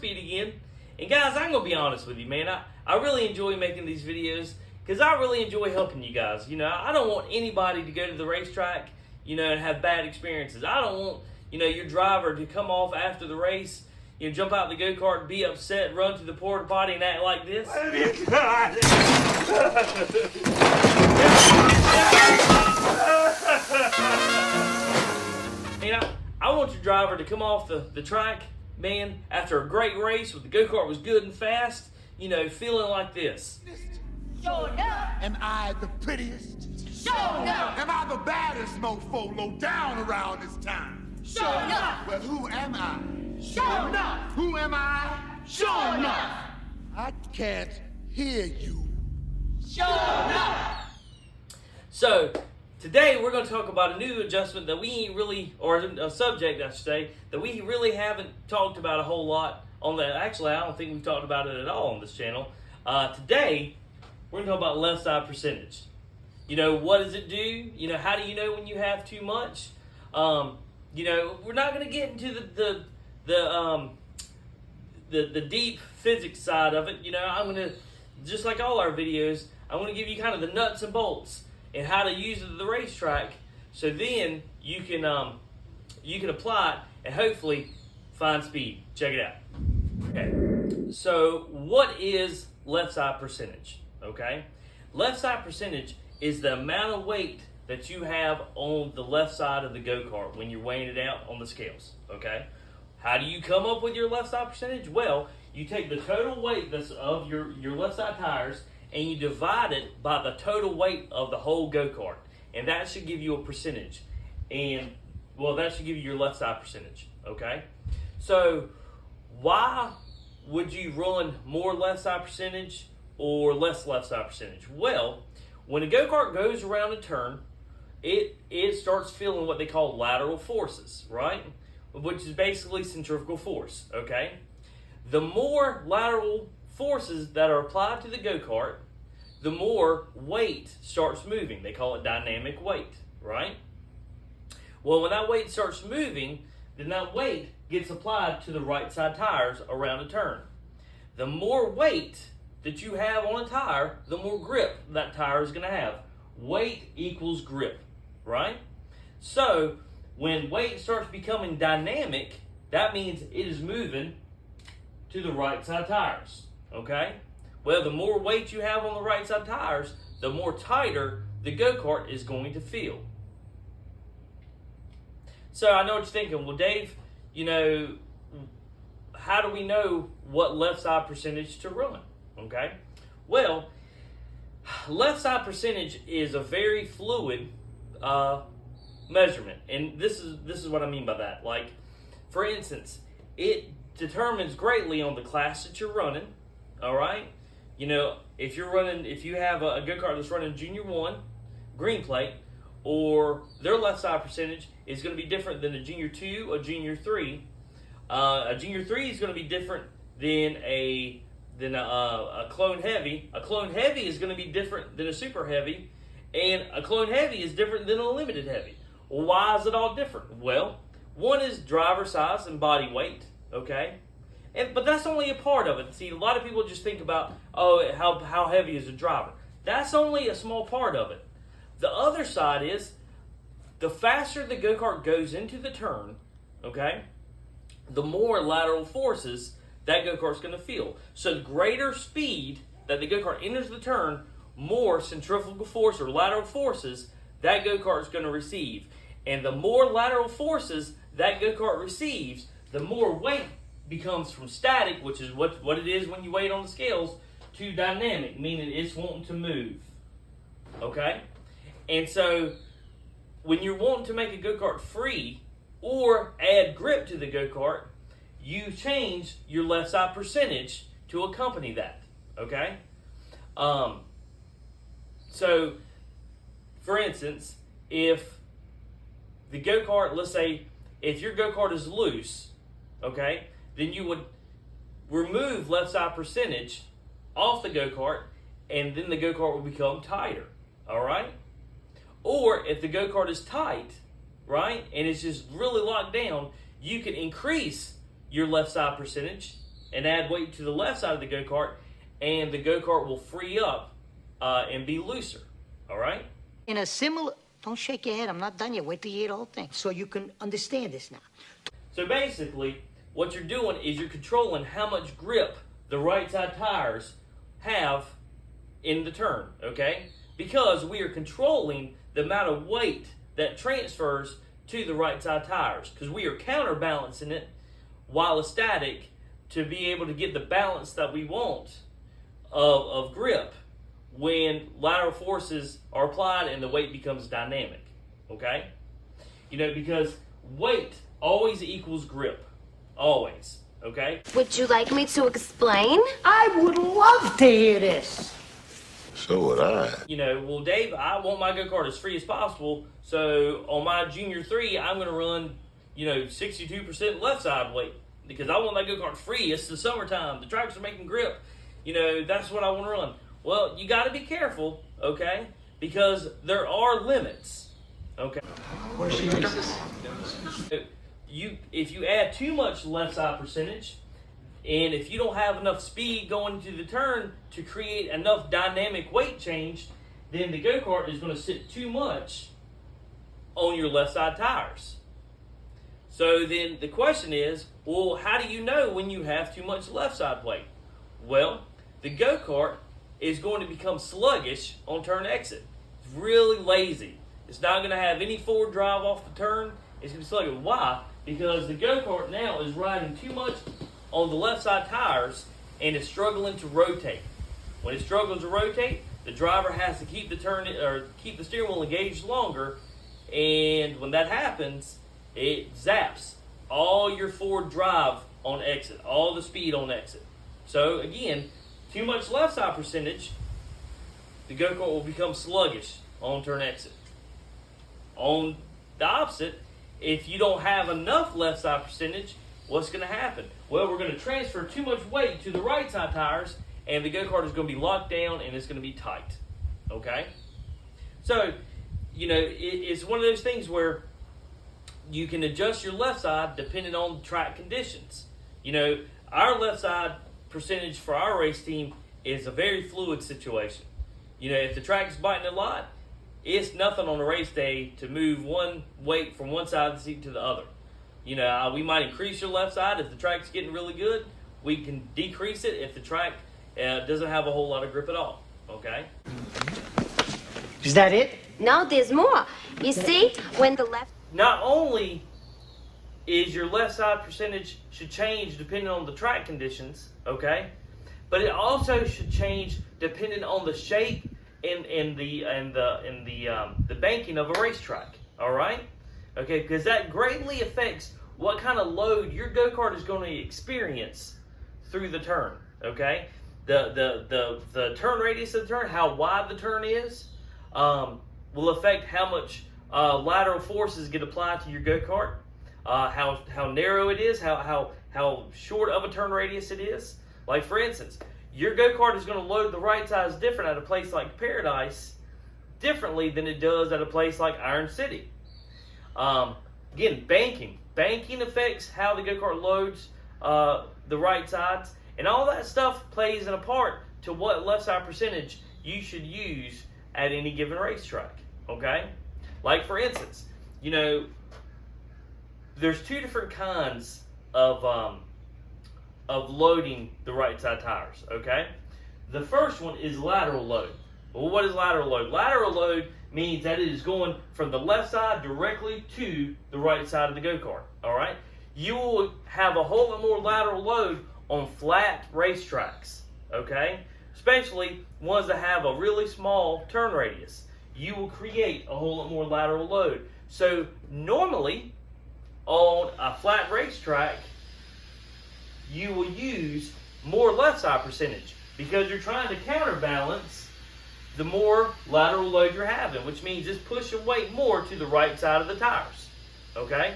speed again. And guys, I'm going to be honest with you, man. I really enjoy making these videos because I really enjoy helping you guys. You know, I don't want anybody to go to the racetrack, you know, and have bad experiences. I don't want, you know, your driver to come off after the race, you know, jump out the go-kart, be upset, run to the porta potty and act like this. You know, I want your driver to come off the track, man, after a great race where the go-kart was good and fast, you know, feeling like this. Sure enough. Am I the prettiest? Sure enough. Am I the baddest mofo low down around this town? Sure enough. Well, who am I? Sure enough. Who am I? Sure enough. I can't hear you. Sure enough. So, today we're going to talk about a new adjustment that we ain't really, or a subject I should say, that we really haven't talked about a whole lot on that. Actually, I don't think we've talked about it at all on this channel. Today, we're going to talk about left side percentage. You know, what does it do? You know, how do you know when you have too much? You know, we're not going to get into the deep physics side of it. You know, I'm going to, just like all our videos, I want to give you kind of the nuts and bolts and how to use it at the racetrack, so then you can apply it and hopefully find speed. Check it out. Okay, so what is left side percentage? Okay, left side percentage is the amount of weight that you have on the left side of the go-kart when you're weighing it out on the scales. Okay, how do you come up with your left side percentage? Well, you take the total weight that's of your left side tires and you divide it by the total weight of the whole go-kart. And that should give you a percentage. And, well, that should give you your left side percentage, okay? So, why would you run more left side percentage or less left side percentage? Well, when a go-kart goes around a turn, it starts feeling what they call lateral forces, right? Which is basically centrifugal force, okay? The more lateral forces that are applied to the go-kart, the more weight starts moving. They call it dynamic weight, right? Well, when that weight starts moving, then that weight gets applied to the right side tires around a turn. The more weight that you have on a tire, the more grip that tire is going to have. Weight equals grip, right? So, when weight starts becoming dynamic, that means it is moving to the right side tires, okay? Well, the more weight you have on the right side tires, the more tighter the go-kart is going to feel. So I know what you're thinking. Well, Dave, you know, how do we know what left side percentage to run? Okay? Well, left side percentage is a very fluid measurement. And this is what I mean by that. Like, for instance, it determines greatly on the class that you're running, all right? You know, if you have a go-kart that's running Junior 1, green plate, or their left side percentage is going to be different than a Junior 2, a Junior 3. A Junior 3 is going to be different than a Clone Heavy. A Clone Heavy is going to be different than a Super Heavy, and a Clone Heavy is different than a Limited Heavy. Well, why is it all different? Well, one is driver size and body weight, okay? But that's only a part of it. See, a lot of people just think about, oh, how heavy is a driver. That's only a small part of it. The other side is, the faster the go-kart goes into the turn, okay, the more lateral forces that go-kart's going to feel. So the greater speed that the go-kart enters the turn, more centrifugal force or lateral forces that go-kart's going to receive. And the more lateral forces that go-kart receives, the more weight becomes from static, which is what it is when you weigh it on the scales, to dynamic, meaning it's wanting to move. Okay? And so, when you're wanting to make a go-kart free or add grip to the go-kart, you change your left side percentage to accompany that. Okay? So, for instance, if the go-kart, let's say, if your go-kart is loose, okay, then you would remove left side percentage off the go-kart, and then the go-kart will become tighter, all right? Or if the go-kart is tight, right, and it's just really locked down, you can increase your left side percentage and add weight to the left side of the go-kart, and the go-kart will free up and be looser. All right? In a similar, don't shake your head, I'm not done yet. Wait till you hear the whole thing so you can understand this now. So basically, what you're doing is you're controlling how much grip the right side tires have in the turn, okay? Because we are controlling the amount of weight that transfers to the right side tires, because we are counterbalancing it while it's static to be able to get the balance that we want of grip when lateral forces are applied and the weight becomes dynamic, okay? You know, because weight always equals grip, always, okay? Would you like me to explain? I would love to hear this. So would I. You know, well, Dave, I want my go-kart as free as possible, so on my Junior 3, I'm going to run, 62% left side weight, because I want that go-kart free. It's the summertime. The tracks are making grip. That's what I want to run. Well, you got to be careful, okay? Because there are limits, okay? If you add too much left side percentage, and if you don't have enough speed going into the turn to create enough dynamic weight change, then the go-kart is going to sit too much on your left side tires. So then the question is, well, how do you know when you have too much left side weight? Well, the go-kart is going to become sluggish on turn exit. It's really lazy. It's not going to have any forward drive off the turn. It's going to be sluggish. Why? Because the go-kart now is riding too much on the left side tires and is struggling to rotate. When it struggles to rotate, the driver has to keep the steering wheel engaged longer, and when that happens, it zaps all your forward drive on exit, all the speed on exit. So again, too much left side percentage, the go-kart will become sluggish on turn exit. On the opposite, if you don't have enough left side percentage, what's going to happen? Well, we're going to transfer too much weight to the right side tires, and the go-kart is going to be locked down and it's going to be tight. Okay? So, it's one of those things where you can adjust your left side depending on track conditions. Our left side percentage for our race team is a very fluid situation. If the track is biting a lot, it's nothing on a race day to move one weight from one side of the seat to the other. We might increase your left side if the track's getting really good. We can decrease it if the track doesn't have a whole lot of grip at all. Okay? Is that it? No, there's more. You see, when the left... Not only is your left side percentage should change depending on the track conditions, okay? But it also should change depending on the shape and the banking of a racetrack. All right? Okay, because that greatly affects what kind of load your go-kart is going to experience through the turn. Okay, the turn radius of the turn, how wide the turn is, will affect how much lateral forces get applied to your go-kart, how narrow it is, how short of a turn radius it is. Like for instance, your go-kart is going to load the right sides different at a place like Paradise differently than it does at a place like Iron City. Again, banking. Banking affects how the go-kart loads the right sides, and all that stuff plays a part to what left side percentage you should use at any given racetrack. Okay? Like for instance, there's two different kinds of loading the right side tires. Okay? The first one is lateral load. Well, what is lateral load? Lateral load means that it is going from the left side directly to the right side of the go-kart. All right? You will have a whole lot more lateral load on flat racetracks. Okay? Especially ones that have a really small turn radius. You will create a whole lot more lateral load. So normally on a flat racetrack, you will use more left side percentage because you're trying to counterbalance the more lateral load you're having, which means it's pushing weight more to the right side of the tires. Okay?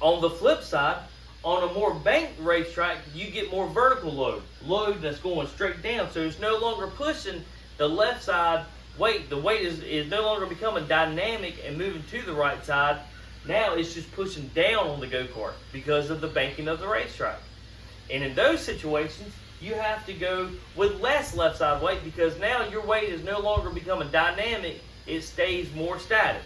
On the flip side, on a more banked racetrack, you get more vertical load that's going straight down. So it's no longer pushing the left side weight. The weight is no longer becoming dynamic and moving to the right side. Now it's just pushing down on the go-kart because of the banking of the racetrack. And in those situations, you have to go with less left side weight because now your weight is no longer becoming dynamic, it stays more static.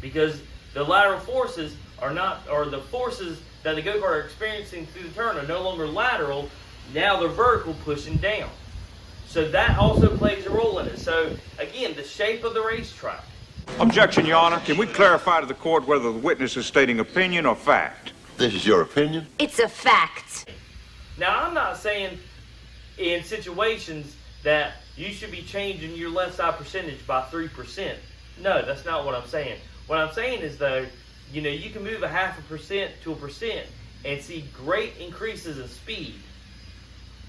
Because the lateral forces are not, or the forces that the go-kart are experiencing through the turn are no longer lateral, now they're vertical, pushing down. So that also plays a role in it. So again, the shape of the racetrack. Objection, Your Honor. Can we clarify to the court whether the witness is stating opinion or fact? This is your opinion? It's a fact. Now, I'm not saying in situations that you should be changing your left side percentage by 3%. No, that's not what I'm saying. What I'm saying is, though, you know, you can move a 0.5% to 1% and see great increases in speed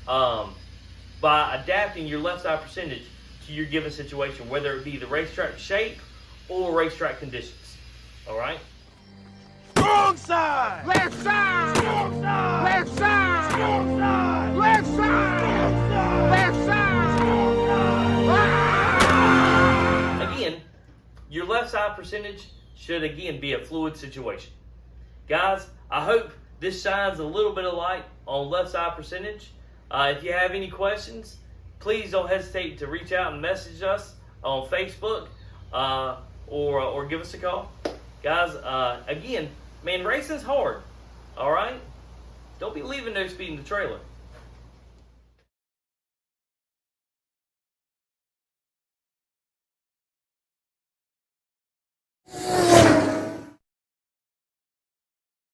by adapting your left side percentage to your given situation, whether it be the racetrack shape or racetrack conditions. All right? Strong side! Left side! Strong side! Left side! Strong side! Left side! Left side! Strong side! Again, your left side percentage should again be a fluid situation. Guys, I hope this shines a little bit of light on left side percentage. If you have any questions, please don't hesitate to reach out and message us on Facebook or give us a call. Guys, again, man, racing's hard, all right? Don't be leaving no speed in the trailer.